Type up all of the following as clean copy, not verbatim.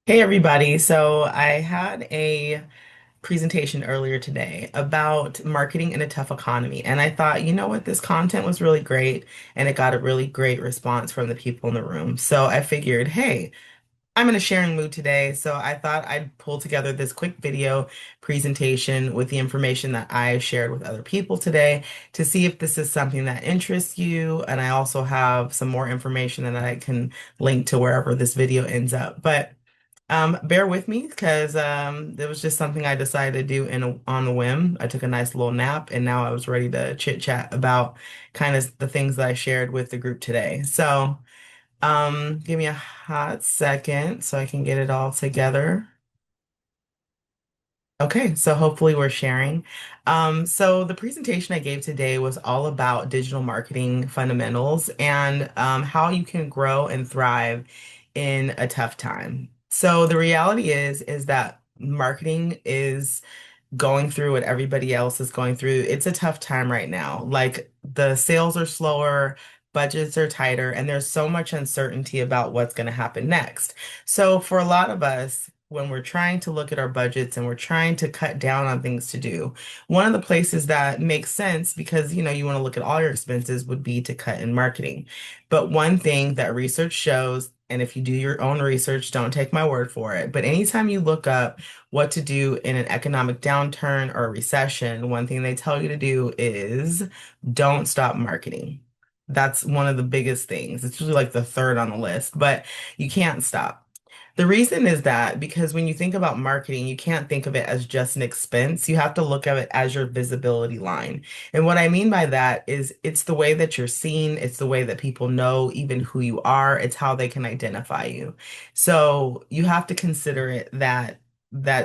Hey everybody. So I had a presentation earlier today about marketing in a tough economy. And I thought, you know what, this content was really great and it got a really great response from the people in the room. So I figured, hey, I'm in a sharing mood today. So I thought I'd pull together this quick video presentation with the information that I shared with other people today to see if this is something that interests you. And I also have some more information that I can link to wherever this video ends up. But bear with me because it was just something I decided to do on the whim. I took a nice little nap and now I was ready to chit chat about kind of the things that I shared with the group today. So, give me a hot second so I can get it all together. Okay, so hopefully we're sharing. So the presentation I gave today was all about digital marketing fundamentals and how you can grow and thrive in a tough time. So the reality is that marketing is going through what everybody else is going through. It's a tough time right now. Like the sales are slower, budgets are tighter, and there's so much uncertainty about what's going to happen next. So for a lot of us, when we're trying to look at our budgets and we're trying to cut down on things to do, one of the places that makes sense because you want to look at all your expenses would be to cut in marketing. But one thing that research shows, and if you do your own research, don't take my word for it, but anytime you look up what to do in an economic downturn or a recession, one thing they tell you to do is don't stop marketing. That's one of the biggest things. It's usually like the third on the list, but you can't stop. The reason is that because when you think about marketing, you can't think of it as just an expense. You have to look at it as your visibility line. And what I mean by that is it's the way that you're seen, it's the way that people know even who you are, it's how they can identify you. So you have to consider it that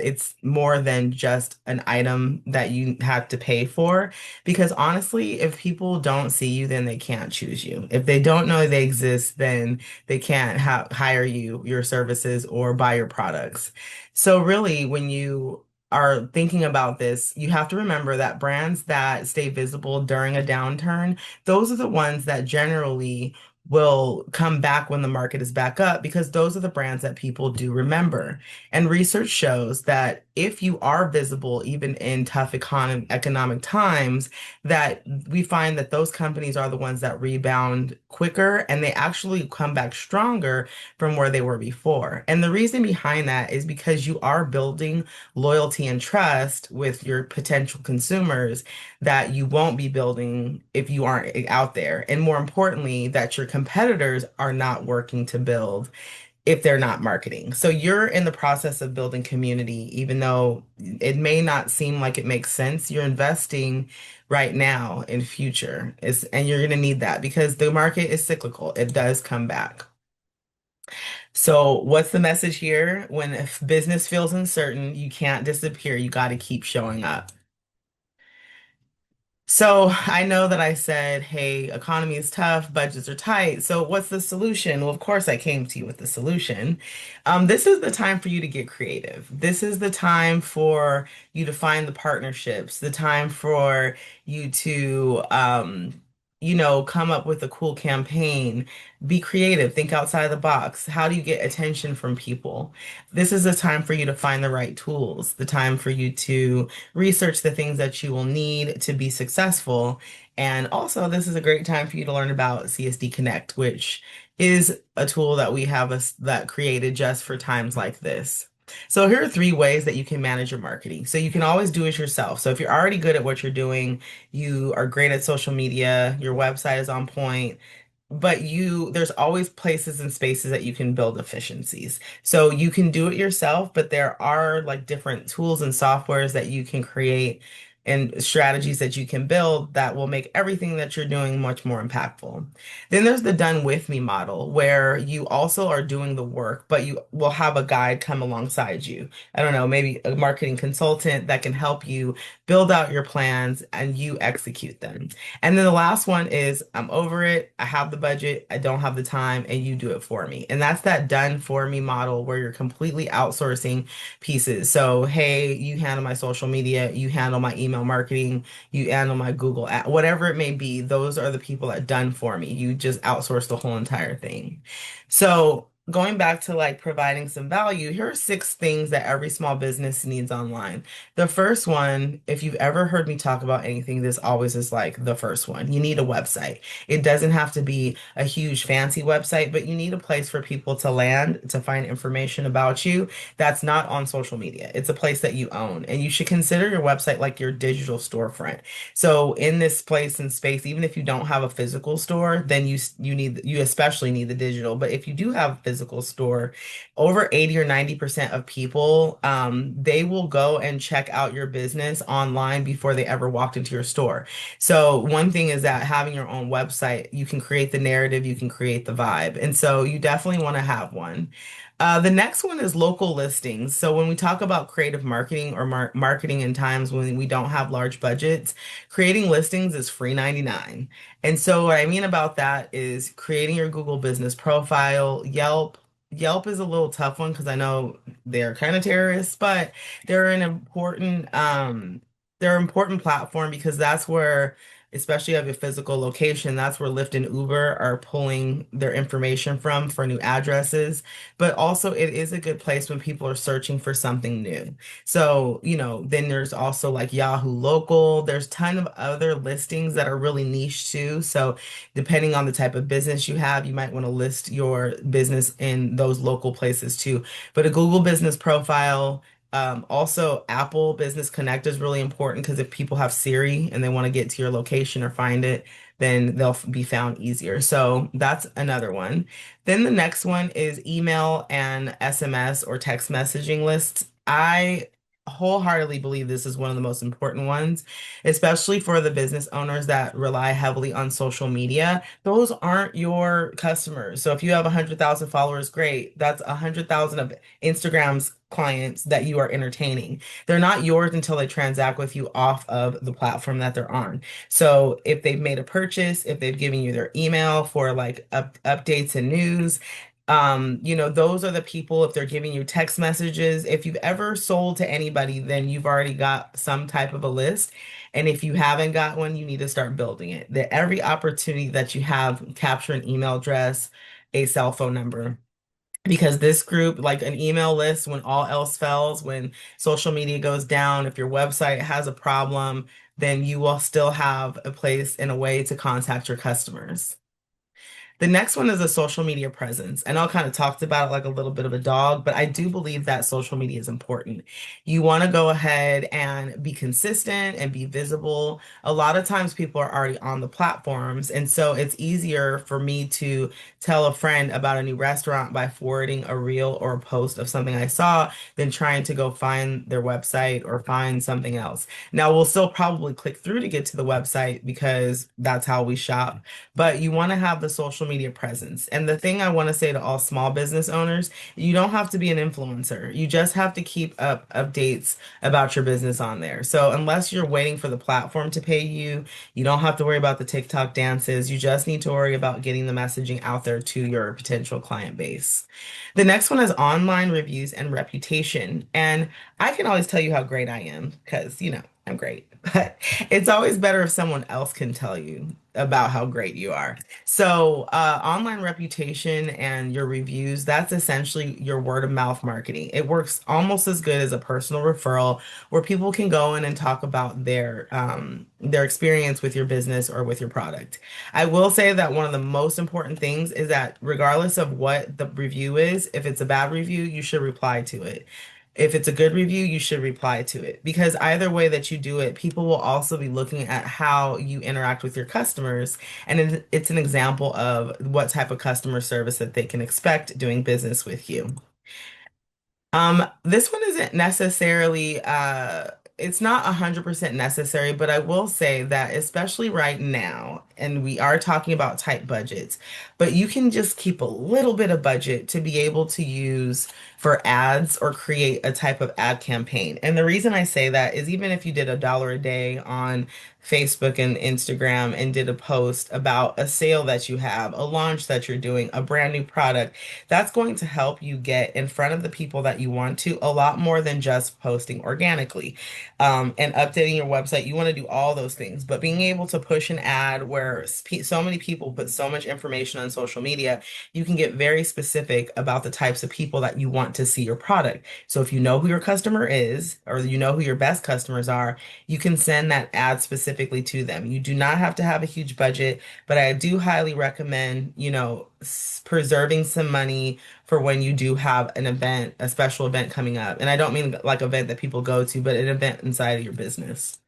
it's more than just an item that you have to pay for. Because honestly, if people don't see you, then they can't choose you. If they don't know they exist, then they can't hire you, your services, or buy your products. So really, when you are thinking about this, you have to remember that brands that stay visible during a downturn, those are the ones that generally will come back when the market is back up because those are the brands that people do remember. And research shows that if you are visible, even in tough economic times, that we find that those companies are the ones that rebound quicker and they actually come back stronger from where they were before. And the reason behind that is because you are building loyalty and trust with your potential consumers that you won't be building if you aren't out there. And more importantly, that your competitors are not working to build if they're not marketing. So you're in the process of building community, even though it may not seem like it makes sense. You're investing right now in future and you're going to need that because the market is cyclical. It does come back. So what's the message here? When if business feels uncertain, you can't disappear. You got to keep showing up. So I know that I said, hey, economy is tough, budgets are tight. So what's the solution? Well, of course, I came to you with the solution. This is the time for you to get creative. This is the time for you to find the partnerships, the time for you to, come up with a cool campaign, be creative, think outside the box. How do you get attention from people? This is the time for you to find the right tools, the time for you to research the things that you will need to be successful. And also, this is a great time for you to learn about CSD Connect, which is a tool that we have that created just for times like this. So here are three ways that you can manage your marketing. So you can always do it yourself. So if you're already good at what you're doing, you are great at social media, your website is on point, but there's always places and spaces that you can build efficiencies. So you can do it yourself, but there are like different tools and softwares that you can create and strategies that you can build that will make everything that you're doing much more impactful. Then there's the done with me model where you also are doing the work, but you will have a guide come alongside you. I don't know, maybe a marketing consultant that can help you build out your plans and you execute them. And then the last one is I'm over it. I have the budget. I don't have the time and you do it for me. And that's that done for me model where you're completely outsourcing pieces. So, hey, you handle my social media, you handle my email marketing, you handle my Google ad, whatever it may be. Those are the people that done for me. You just outsource the whole entire thing. So going back to like providing some value, here are six things that every small business needs online. The first one, if you've ever heard me talk about anything, this always is like the first one. You need a website. It doesn't have to be a huge fancy website, but you need a place for people to land to find information about you that's not on social media. It's a place that you own, and you should consider your website like your digital storefront. So in this place and space, even if you don't have a physical store, then you especially need the digital. But if you do have a physical store, over 80 or 90% of people, they will go and check out your business online before they ever walked into your store. So one thing is that having your own website, you can create the narrative, you can create the vibe. And so you definitely want to have one. The next one is local listings. So when we talk about creative marketing or marketing in times when we don't have large budgets, creating listings is free 99. And so what I mean about that is creating your Google business profile, Yelp. Yelp is a little tough one because I know they're kind of terrorists, but they're an important platform because that's where, especially if you have a physical location, that's where Lyft and Uber are pulling their information from for new addresses. But also it is a good place when people are searching for something new. So, then there's also like Yahoo Local. There's a ton of other listings that are really niche too. So, depending on the type of business you have, you might want to list your business in those local places too. But a Google business profile, also, Apple Business Connect is really important because if people have Siri and they want to get to your location or find it, then they'll be found easier. So that's another one. Then the next one is email and SMS or text messaging lists. I wholeheartedly believe this is one of the most important ones, especially for the business owners that rely heavily on social media. Those aren't your customers. So if you have 100,000 followers, great. That's 100,000 of Instagram's clients that you are entertaining. They're not yours until they transact with you off of the platform that they're on. So if they've made a purchase, if they've given you their email for like updates and news, those are the people, if they're giving you text messages, if you've ever sold to anybody, then you've already got some type of a list. And if you haven't got one, you need to start building it. That every opportunity that you have, capture an email address, a cell phone number. Because this group, like an email list, when all else fails, when social media goes down, if your website has a problem, then you will still have a place and a way to contact your customers. The next one is a social media presence. I know I kind of talked about it like a little bit of a dog, but I do believe that social media is important. You want to go ahead and be consistent and be visible. A lot of times people are already on the platforms, and so it's easier for me to tell a friend about a new restaurant by forwarding a reel or a post of something I saw than trying to go find their website or find something else. Now, we'll still probably click through to get to the website because that's how we shop, but you want to have the social media presence. And the thing I want to say to all small business owners, you don't have to be an influencer. You just have to keep up updates about your business on there. So unless you're waiting for the platform to pay you, you don't have to worry about the TikTok dances. You just need to worry about getting the messaging out there to your potential client base. The next one is online reviews and reputation. And I can always tell you how great I am because, I'm great. But it's always better if someone else can tell you about how great you are. So, online reputation and your reviews, that's essentially your word of mouth marketing. It works almost as good as a personal referral where people can go in and talk about their experience with your business or with your product. I will say that one of the most important things is that regardless of what the review is, if it's a bad review, you should reply to it. If it's a good review, you should reply to it because either way that you do it, people will also be looking at how you interact with your customers. And it's an example of what type of customer service that they can expect doing business with you. This one isn't necessarily, it's not 100% necessary, but I will say that especially right now, and we are talking about tight budgets, but you can just keep a little bit of budget to be able to use for ads or create a type of ad campaign. And the reason I say that is even if you did $1 a day on Facebook and Instagram and did a post about a sale that you have, a launch that you're doing, a brand new product, that's going to help you get in front of the people that you want to a lot more than just posting organically. And updating your website, you want to do all those things, but being able to push an ad where where so many people put so much information on social media, you can get very specific about the types of people that you want to see your product. So if you know who your customer is, or you know who your best customers are, you can send that ad specifically to them. You do not have to have a huge budget, but I do highly recommend, preserving some money for when you do have an event, a special event coming up. And I don't mean like event that people go to, but an event inside of your business.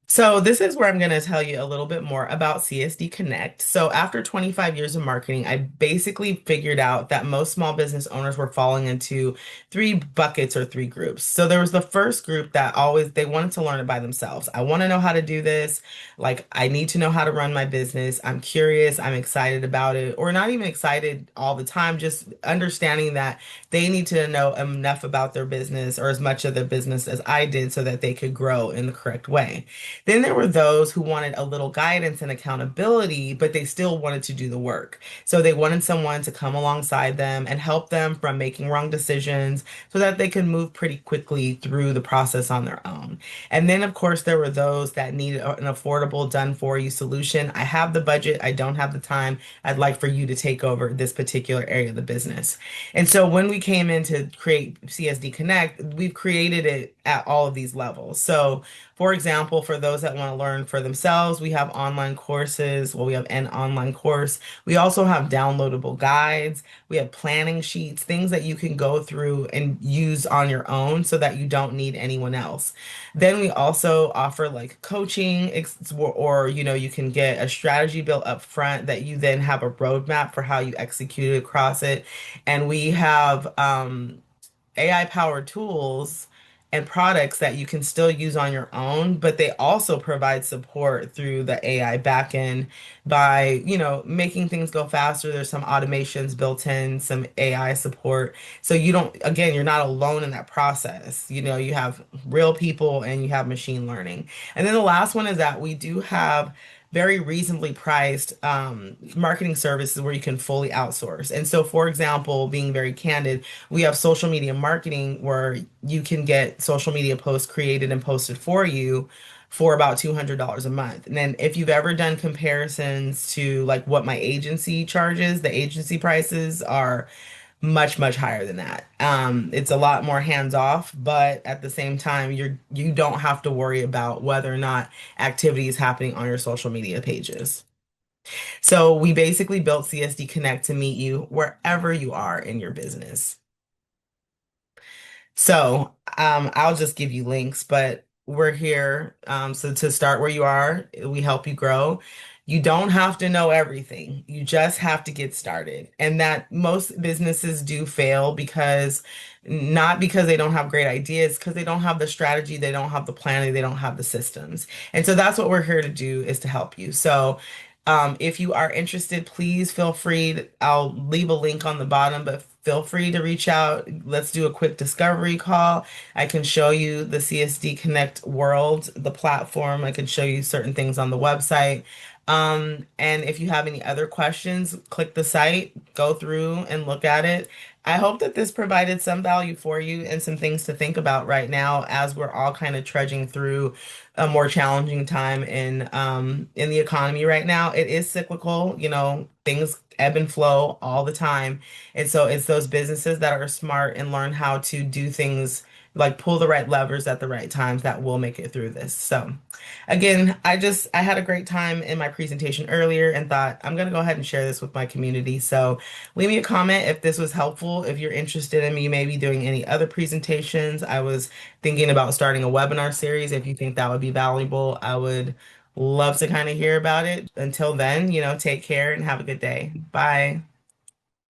So this is where I'm going to tell you a little bit more about CSD Connect. So after 25 years of marketing, I basically figured out that most small business owners were falling into three buckets or three groups. So there was the first group that always they wanted to learn it by themselves. I want to know how to do this. Like I need to know how to run my business. I'm curious, I'm excited about it, or not even excited all the time, just understanding that they need to know enough about their business or as much of their business as I did so that they could grow in the correct way. Then there were those who wanted a little guidance and accountability, but they still wanted to do the work. So they wanted someone to come alongside them and help them from making wrong decisions so that they could move pretty quickly through the process on their own. And then, of course, there were those that needed an affordable, done for you solution. I have the budget, I don't have the time. I'd like for you to take over this particular area of the business. And so when we came in to create CSD Connect, we've created it at all of these levels. So for example, for those that want to learn for themselves, we have online courses. Well, we have an online course. We also have downloadable guides. We have planning sheets, things that you can go through and use on your own so that you don't need anyone else. Then we also offer like coaching, or you can get a strategy built up front that you then have a roadmap for how you execute it across it. And we have AI powered tools and products that you can still use on your own, but they also provide support through the AI backend by, making things go faster. There's some automations built in, some AI support. So you don't, again, you're not alone in that process. You have real people and you have machine learning. And then the last one is that we do have very reasonably priced marketing services where you can fully outsource. And so, for example, being very candid, we have social media marketing where you can get social media posts created and posted for you for about $200 a month. And then if you've ever done comparisons to like what my agency charges, the agency prices are much, much higher than that. It's a lot more hands off, but at the same time, you don't have to worry about whether or not activity is happening on your social media pages. So we basically built CSD Connect to meet you wherever you are in your business. So, I'll just give you links, but we're here. So to start where you are, we help you grow. You don't have to know everything. You just have to get started. And that most businesses do fail because not because they don't have great ideas, because they don't have the strategy, they don't have the planning, they don't have the systems. And so that's what we're here to do is to help you. So if you are interested, please feel free I'll leave a link on the bottom, but feel free to reach out. Let's do a quick discovery call. I can show you the CSD Connect world, the platform. I can show you certain things on the website. And if you have any other questions, click the site, go through and look at it. I hope that this provided some value for you and some things to think about right now as we're all kind of trudging through a more challenging time in the economy right now. It is cyclical, things ebb and flow all the time. And so it's those businesses that are smart and learn how to do things like pull the right levers at the right times that will make it through this. So again, I had a great time in my presentation earlier and thought I'm going to go ahead and share this with my community. So leave me a comment if this was helpful. If you're interested in me maybe doing any other presentations, I was thinking about starting a webinar series. If you think that would be valuable, I would love to kind of hear about it. Until then, take care and have a good day. Bye.